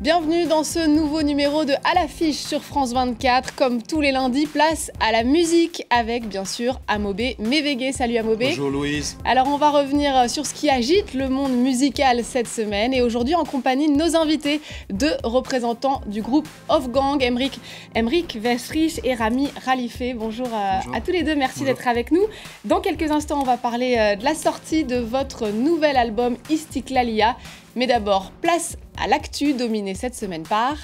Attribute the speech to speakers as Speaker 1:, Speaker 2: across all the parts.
Speaker 1: Bienvenue dans ce nouveau numéro de À l'affiche sur France 24. Comme tous les lundis, place à la musique avec bien sûr Amobé Mévégué. Salut Amobé.
Speaker 2: Bonjour Louise.
Speaker 1: Alors on va revenir sur ce qui agite le monde musical cette semaine et aujourd'hui en compagnie de nos invités, deux représentants du groupe Wolfgang, Emric Westrich et Rami Ralifé. Bonjour à tous les deux, merci d'être avec nous. Dans quelques instants, on va parler de la sortie de votre nouvel album Istiklalia. Mais d'abord, place à l'actu dominée cette semaine par...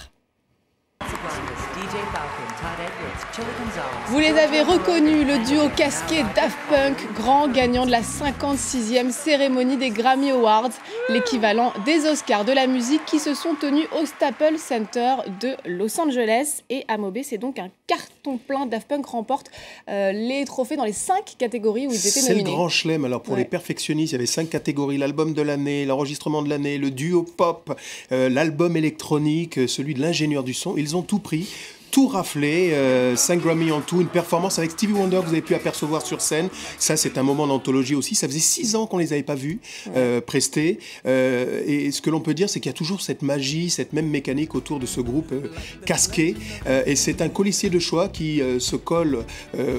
Speaker 1: Vous les avez reconnus, le duo casqué Daft Punk, grand gagnant de la 56e cérémonie des Grammy Awards, l'équivalent des Oscars de la musique qui se sont tenus au Staples Center de Los Angeles. Et Amobé, c'est donc un carton plein. Daft Punk remporte les trophées dans les 5 catégories où ils étaient nominés.
Speaker 2: C'est le grand chelem. Alors pour les perfectionnistes, il y avait 5 catégories. L'album de l'année, l'enregistrement de l'année, le duo pop, l'album électronique, celui de l'ingénieur du son. Ils ont tout pris. Tout raflé, 5 Grammy en tout, une performance avec Stevie Wonder que vous avez pu apercevoir sur scène. Ça, c'est un moment d'anthologie aussi. Ça faisait 6 ans qu'on les avait pas vus prester. Et ce que l'on peut dire, c'est qu'il y a toujours cette magie, cette même mécanique autour de ce groupe casqué. Et c'est un colissier de choix qui se colle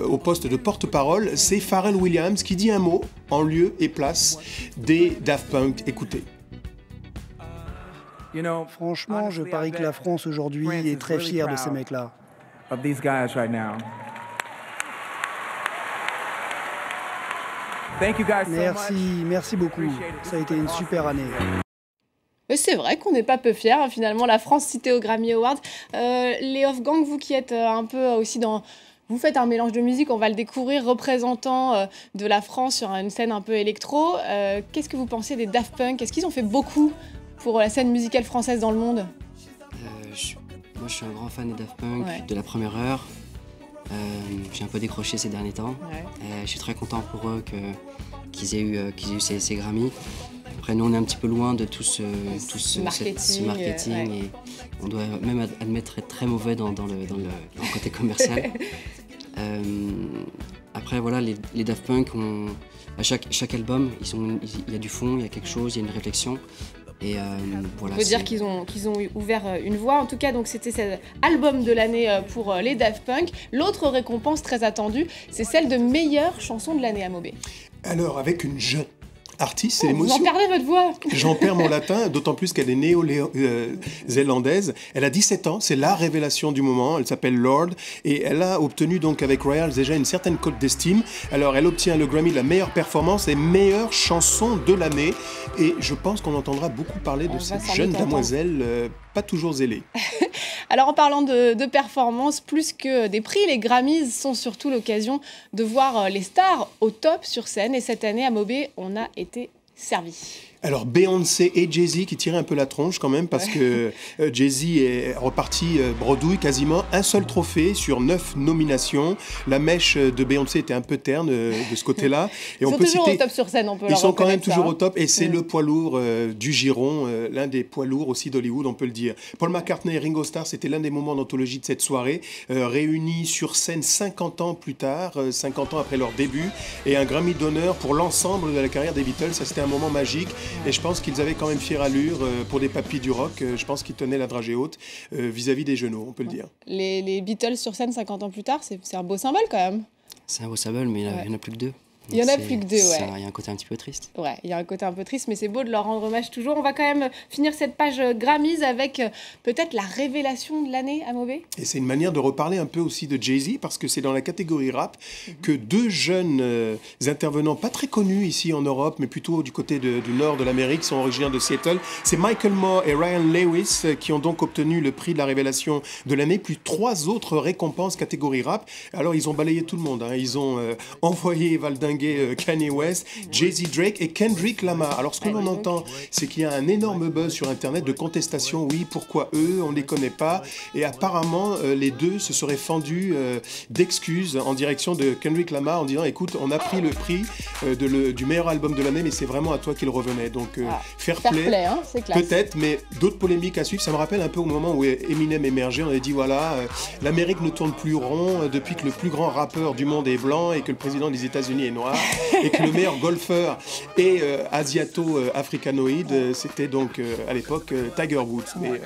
Speaker 2: au poste de porte-parole. C'est Pharrell Williams qui dit un mot en lieu et place des Daft Punk. Écoutez.
Speaker 3: Franchement, je parie que la France aujourd'hui est très fière de ces mecs-là. Merci beaucoup. Ça a été une super année.
Speaker 1: C'est vrai qu'on n'est pas peu fiers, hein, finalement, la France citée aux Grammy Awards. Les Wolfgang, vous qui êtes un peu aussi dans... Vous faites un mélange de musique, on va le découvrir, représentant de la France sur une scène un peu électro. Qu'est-ce que vous pensez des Daft Punk? Est-ce qu'ils ont fait beaucoup pour la scène musicale française dans le monde?
Speaker 4: Moi, je suis un grand fan des Daft Punk, de la première heure. J'ai un peu décroché ces derniers temps. Je suis très content pour eux qu'ils aient eu ces Grammy. Après, nous, on est un petit peu loin de tout ce marketing et on doit même admettre être très mauvais dans le côté commercial. Après, voilà, les Daft Punk, à chaque album, il y a du fond, il y a quelque chose, il y a une réflexion. Et voilà,
Speaker 1: on peut dire qu'ils ont ouvert une voie. En tout cas, donc c'était cet album de l'année pour les Daft Punk. L'autre récompense très attendue, c'est celle de meilleure chanson de l'année, Amobé.
Speaker 2: Alors, avec une jeune artiste, c'est l'émotion.
Speaker 1: Vous en perdez votre voix.
Speaker 2: J'en perds mon latin, d'autant plus qu'elle est néo-zélandaise. Elle a 17 ans, c'est la révélation du moment. Elle s'appelle Lorde et elle a obtenu donc avec Royals déjà une certaine cote d'estime. Alors elle obtient le Grammy de la meilleure performance et meilleure chanson de l'année. Et je pense qu'on entendra beaucoup parler de cette jeune demoiselle pas toujours zélée.
Speaker 1: Alors en parlant de performance, plus que des prix, les Grammys sont surtout l'occasion de voir les stars au top sur scène. Et cette année, Amobé, on a été servi.
Speaker 2: Alors Beyoncé et Jay-Z qui tiraient un peu la tronche quand même parce que Jay-Z est reparti bredouille quasiment. Un seul trophée sur 9 nominations. La mèche de Beyoncé était un peu terne de ce côté-là. Et
Speaker 1: ils sont toujours au top sur scène, on peut leur reconnaître.
Speaker 2: Ils sont quand même toujours au top et c'est le poids lourd du giron, l'un des poids lourds aussi d'Hollywood, on peut le dire. Paul McCartney et Ringo Starr, c'était l'un des moments d'anthologie de cette soirée, réunis sur scène 50 ans plus tard, 50 ans après leur début, et un Grammy d'honneur pour l'ensemble de la carrière des Beatles. Ça, c'était un moment magique. Et je pense qu'ils avaient quand même fière allure pour des papis du rock. Je pense qu'ils tenaient la dragée haute vis-à-vis des genoux, on peut le dire.
Speaker 1: Les Beatles sur scène 50 ans plus tard, c'est un beau symbole quand même.
Speaker 4: C'est un beau symbole, mais il n'y en a plus que 2.
Speaker 1: Il y en a plus que 2, ouais.
Speaker 4: Il y a un côté un petit peu triste.
Speaker 1: Ouais, il y a un côté un peu triste, mais c'est beau de leur rendre hommage toujours. On va quand même finir cette page Grammys avec peut-être la révélation de l'année, Amobé.
Speaker 2: Et c'est une manière de reparler un peu aussi de Jay-Z, parce que c'est dans la catégorie rap que 2 jeunes intervenants pas très connus ici en Europe, mais plutôt du côté du nord de l'Amérique, sont originaires de Seattle. C'est Michael Moore et Ryan Lewis qui ont donc obtenu le prix de la révélation de l'année, plus 3 autres récompenses catégorie rap. Alors ils ont balayé tout le monde, hein. Ils ont envoyé valdinguer Kanye West, Jay-Z, Drake et Kendrick Lamar. Alors ce que l'on entend, c'est qu'il y a un énorme buzz sur Internet de contestation. Oui, pourquoi eux, on ne les connaît pas. Et apparemment, les deux se seraient fendus d'excuses en direction de Kendrick Lamar en disant, écoute, on a pris le prix du meilleur album de l'année, mais c'est vraiment à toi qu'il revenait. Donc fair play,
Speaker 1: hein, c'est classe.
Speaker 2: Peut-être, mais d'autres polémiques à suivre. Ça me rappelle un peu au moment où Eminem émergeait. On a dit, voilà, l'Amérique ne tourne plus rond depuis que le plus grand rappeur du monde est blanc et que le président des États-Unis est noir. noir, et que le meilleur golfeur et asiato-africanoïde, c'était donc à l'époque Tiger Woods. Mais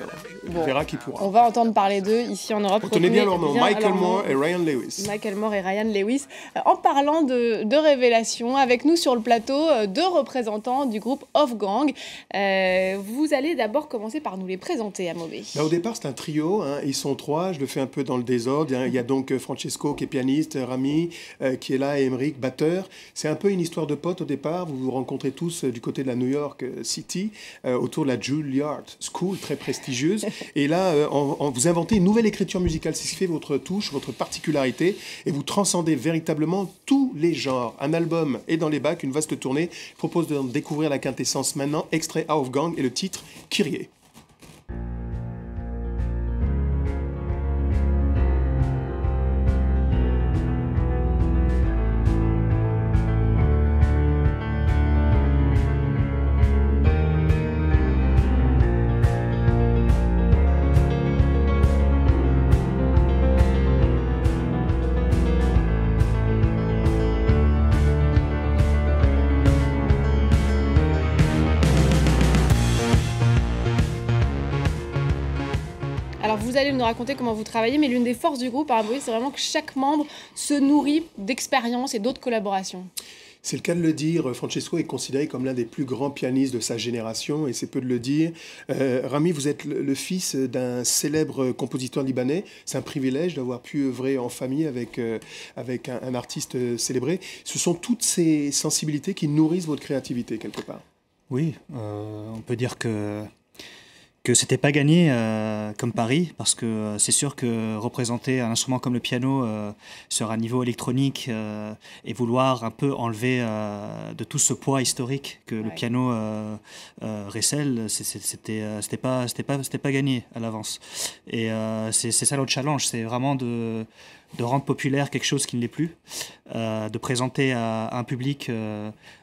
Speaker 2: on verra qui pourra.
Speaker 1: On va entendre parler d'eux ici en Europe.
Speaker 2: Retenez bien leur nom, Michael Moore et Ryan Lewis.
Speaker 1: Michael Moore et Ryan Lewis. En parlant de révélations, avec nous sur le plateau, deux représentants du groupe Off-Gang. Vous allez d'abord commencer par nous les présenter, Amobé.
Speaker 2: Au départ, c'est un trio. Ils sont trois. Je le fais un peu dans le désordre. Il y a donc Francesco qui est pianiste, Rami qui est là, et Emric, batteur. C'est un peu une histoire de potes au départ. Vous vous rencontrez tous du côté de la New York City, autour de la Juilliard School, très prestigieuse. Et là, vous inventez une nouvelle écriture musicale. C'est ce qui fait votre touche, votre particularité. Et vous transcendez véritablement tous les genres. Un album est dans les bacs, une vaste tournée. Je propose de découvrir la quintessence maintenant. Extrait Off-Gang et le titre Kyrie.
Speaker 1: Alors vous allez nous raconter comment vous travaillez, mais l'une des forces du groupe, c'est vraiment que chaque membre se nourrit d'expériences et d'autres collaborations.
Speaker 2: C'est le cas de le dire. Francesco est considéré comme l'un des plus grands pianistes de sa génération, et c'est peu de le dire. Rami, vous êtes le fils d'un célèbre compositeur libanais. C'est un privilège d'avoir pu œuvrer en famille avec un artiste célébré. Ce sont toutes ces sensibilités qui nourrissent votre créativité, quelque part.
Speaker 5: Oui, on peut dire que c'était pas gagné comme pari, parce que c'est sûr que représenter un instrument comme le piano sur un niveau électronique et vouloir un peu enlever de tout ce poids historique que le piano récèle, c'était pas gagné à l'avance. Et c'est ça notre challenge, c'est vraiment de rendre populaire quelque chose qui ne l'est plus, de présenter à un public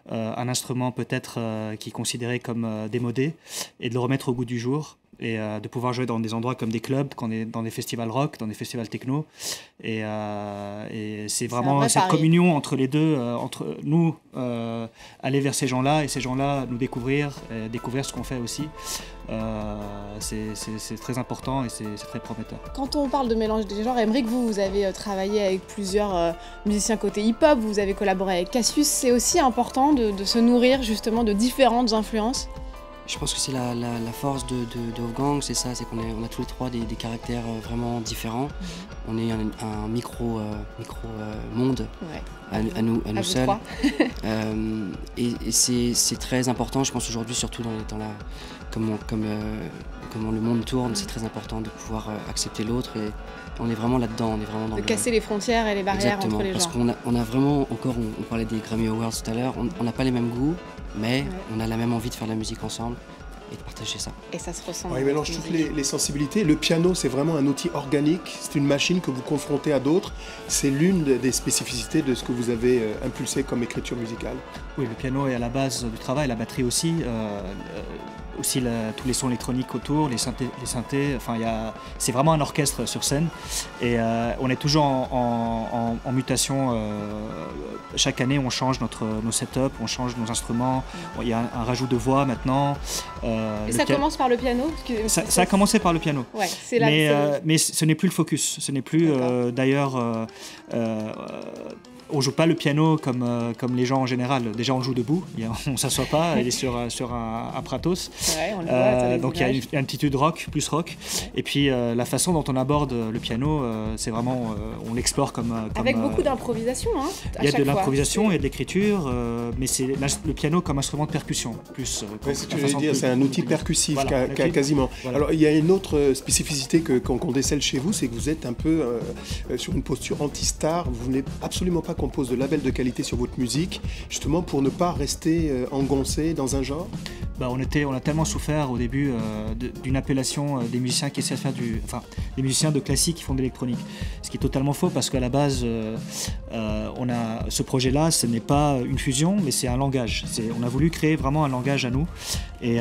Speaker 5: un instrument peut-être qui est considéré comme démodé, et de le remettre au goût du jour, et de pouvoir jouer dans des endroits comme des clubs, dans des festivals rock, dans des festivals techno. Et c'est vraiment cette communion entre les deux, entre nous, aller vers ces gens-là, et ces gens-là nous découvrir ce qu'on fait aussi. C'est très important et c'est très prometteur.
Speaker 1: Quand on parle de mélange des genres, Emric, vous avez travaillé avec plusieurs musiciens côté hip-hop, vous avez collaboré avec Cassius. C'est aussi important de se nourrir justement de différentes influences.
Speaker 4: Je pense que c'est la force de Off-Gang, c'est ça, c'est qu'on a tous les trois des caractères vraiment différents. On est un micro monde à nous seuls. Et c'est très important, je pense aujourd'hui, surtout comme le monde tourne, c'est très important de pouvoir accepter l'autre, et on est vraiment là-dedans, de
Speaker 1: casser les frontières et les barrières entre les gens.
Speaker 4: Parce qu'on a vraiment, encore, on parlait des Grammy Awards tout à l'heure, on n'a pas les mêmes goûts, mais on a la même envie de faire de la musique ensemble et de partager ça.
Speaker 1: Et ça se ressent.
Speaker 2: Il mélange toutes les sensibilités. Le piano, c'est vraiment un outil organique, c'est une machine que vous confrontez à d'autres. C'est l'une des spécificités de ce que vous avez impulsé comme écriture musicale.
Speaker 5: Oui, le piano est à la base du travail, la batterie aussi. Aussi tous les sons électroniques autour, les synthés, enfin c'est vraiment un orchestre sur scène, et on est toujours en mutation. Chaque année on change nos setups, on change nos instruments, il y a un rajout de voix maintenant.
Speaker 1: Et ça commence par le piano?
Speaker 5: Ça a commencé par le piano, mais ce n'est plus le focus, ce n'est plus d'ailleurs... on joue pas le piano comme les gens en général. Déjà, on joue debout. On ne s'assoit pas. Il est sur un Pratos.
Speaker 1: Ouais, on le voit,
Speaker 5: donc, il y a une attitude rock, plus rock. Ouais. Et puis, la façon dont on aborde le piano, c'est vraiment... on l'explore comme...
Speaker 1: Avec beaucoup d'improvisation, hein,
Speaker 5: il y a de l'improvisation et de l'écriture, mais c'est le piano comme instrument de percussion. Plus,
Speaker 2: c'est un outil percussif, voilà, quasiment. Voilà. Alors, il y a une autre spécificité qu'on décèle chez vous, c'est que vous êtes un peu sur une posture anti-star. Vous venez absolument pas qu'on pose de labels de qualité sur votre musique, justement pour ne pas rester engoncé dans un genre?
Speaker 5: On a tellement souffert au début d'une appellation des musiciens qui essaient de faire des musiciens de classique qui font de l'électronique. Ce qui est totalement faux, parce qu'à la base, on a ce projet-là, ce n'est pas une fusion, mais c'est un langage. On a voulu créer vraiment un langage à nous et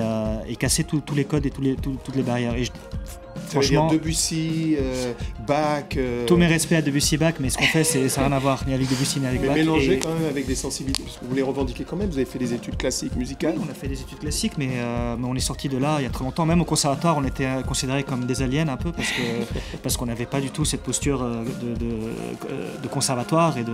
Speaker 5: casser tous les codes et toutes les barrières. Et Franchement,
Speaker 2: Debussy, Bach.
Speaker 5: Tous mes respects à Debussy, Bach, mais ce qu'on fait, ça n'a rien à voir ni avec Debussy ni avec
Speaker 2: mais
Speaker 5: Bach.
Speaker 2: mélangé quand même avec des sensibilités, parce que vous les revendiquez quand même. Vous avez fait des études classiques musicales.
Speaker 5: Oui, on a fait des études classiques, mais on est sorti de là il y a très longtemps. Même au conservatoire, on était considérés comme des aliens un peu parce qu'on n'avait pas du tout cette posture de conservatoire et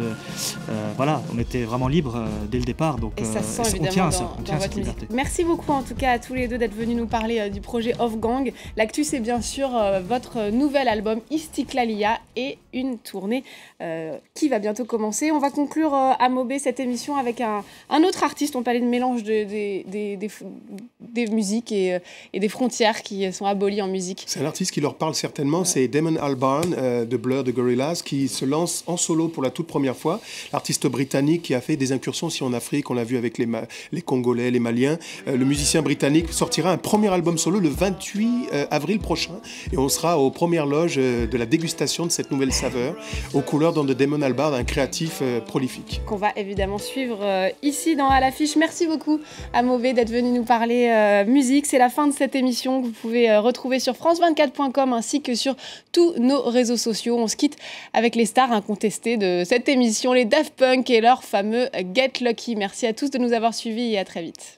Speaker 5: voilà, on était vraiment libre dès le départ. Donc
Speaker 1: et ça se sent
Speaker 5: on tient à
Speaker 1: évidemment
Speaker 5: ça,
Speaker 1: dans votre
Speaker 5: cette
Speaker 1: musique.
Speaker 5: liberté.
Speaker 1: Merci beaucoup en tout cas à tous les deux d'être venus nous parler du projet Off Gang. L'actu, c'est bien sûr votre nouvel album Istiklalia et une tournée qui va bientôt commencer. On va conclure à Mobé cette émission avec un autre artiste. On parlait de mélange des musiques et des frontières qui sont abolies en musique.
Speaker 2: C'est un artiste qui leur parle certainement, c'est Damon Albarn de Blur, de Gorillaz, qui se lance en solo pour la toute première fois. L'artiste britannique qui a fait des incursions aussi en Afrique, on l'a vu avec les Congolais, les Maliens. Le musicien britannique sortira un premier album solo le 28 avril prochain et on sera aux premières loges de la dégustation de cette nouvelle saveur aux couleurs de Damon Albarn, un créatif prolifique.
Speaker 1: Qu'on va évidemment suivre ici dans À l'affiche. Merci beaucoup à Mobé d'être venu nous parler musique. C'est la fin de cette émission que vous pouvez retrouver sur france24.com ainsi que sur tous nos réseaux sociaux. On se quitte avec les stars incontestées de cette émission, les Daft Punk et leur fameux Get Lucky. Merci à tous de nous avoir suivis et à très vite.